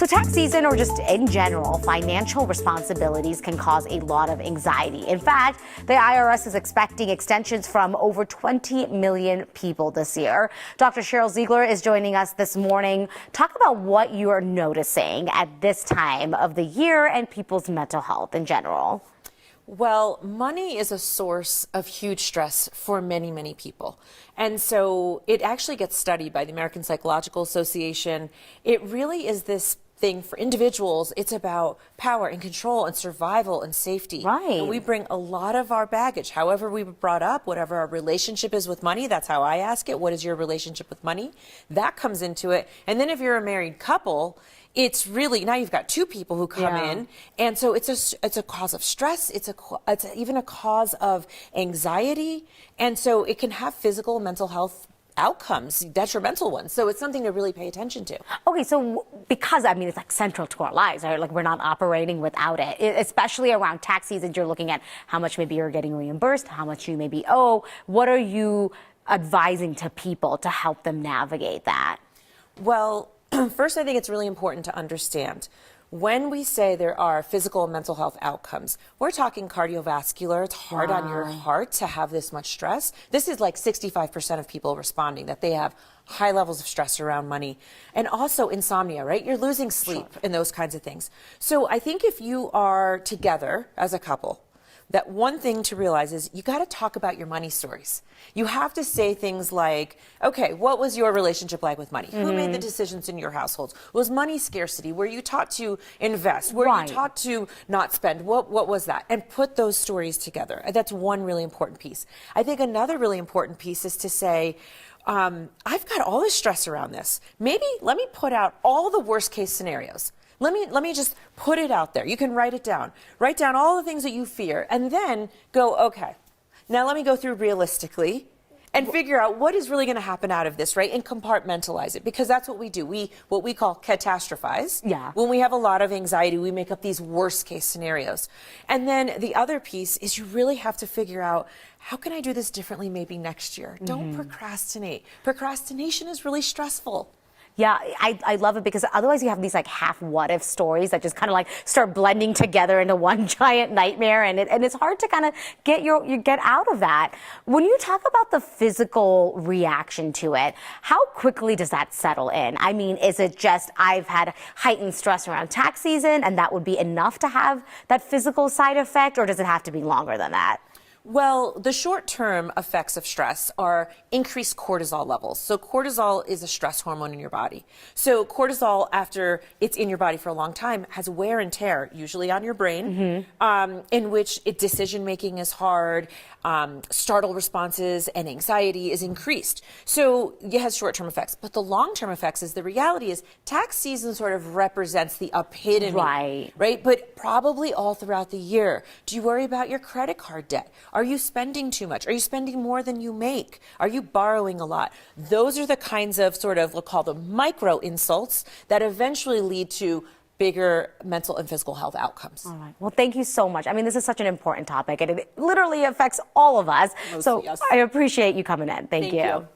So tax season, or just in general, financial responsibilities can cause a lot of anxiety. In fact, the IRS is expecting extensions from over 20 million people this year. Dr. Sheryl Ziegler is joining us this morning. Talk about what you are noticing at this time of the year and people's mental health in general. Well, money is a source of huge stress for many, many people. And so it actually gets studied by the American Psychological Association. It really is this thing for individuals. It's about power and control and survival and safety. Right. And we bring a lot of our baggage, however we were brought up, whatever our relationship is with money. That's how I ask it. What is your relationship with money? That comes into it. And then if you're a married couple, it's really, now you've got two people who come in, and so it's a cause of stress, it's even a cause of anxiety, and so it can have physical and mental health outcomes, detrimental ones. So it's something to really pay attention to. Okay, so because, I mean, it's like central to our lives, right? Like we're not operating without it, especially around tax season. You're looking at how much maybe you're getting reimbursed, how much you maybe owe. What are you advising to people to help them navigate that? Well, first, I think it's really important to understand when we say there are physical and mental health outcomes, we're talking cardiovascular. It's hard on your heart to have this much stress. This is like 65% of people responding that they have high levels of stress around money, and also insomnia, right? You're losing sleep and those kinds of things. So I think if you are together as a couple, that one thing to realize is you got to talk about your money stories. You have to say things like, okay, what was your relationship like with money? Who made the decisions in your households? Was money scarcity? Were you taught to invest? Were you taught to not spend? What was that? And put those stories together. That's one really important piece. I think another really important piece is to say, I've got all this stress around this. Maybe let me put out all the worst case scenarios. Let me just put it out there. You can write it down. Write down all the things that you fear, and then go, okay, now let me go through realistically and figure out what is really going to happen out of this, right? And compartmentalize it, because that's what we do. What we call catastrophize. Yeah. When we have a lot of anxiety, we make up these worst case scenarios. And then the other piece is you really have to figure out, how can I do this differently maybe next year? Don't procrastinate. Procrastination is really stressful. Yeah, I love it, because otherwise you have these like half what if stories that just kind of like start blending together into one giant nightmare, and it's hard to kind of get out of that. When you talk about the physical reaction to it, how quickly does that settle in? I mean, is it just I've had heightened stress around tax season and that would be enough to have that physical side effect, or does it have to be longer than that? Well, the short-term effects of stress are increased cortisol levels. So cortisol is a stress hormone in your body. So cortisol, after it's in your body for a long time, has wear and tear, usually on your brain, in which decision-making is hard, startle responses and anxiety is increased. So it has short-term effects. But the long-term effects is, the reality is tax season sort of represents the epitome, right? But probably all throughout the year. Do you worry about your credit card debt? Are you spending too much? Are you spending more than you make? Are you borrowing a lot? Those are the kinds of sort of, we'll call them micro insults, that eventually lead to bigger mental and physical health outcomes. All right. Well, thank you so much. I mean, this is such an important topic, and it literally affects all of us. So I appreciate you coming in. Thank you.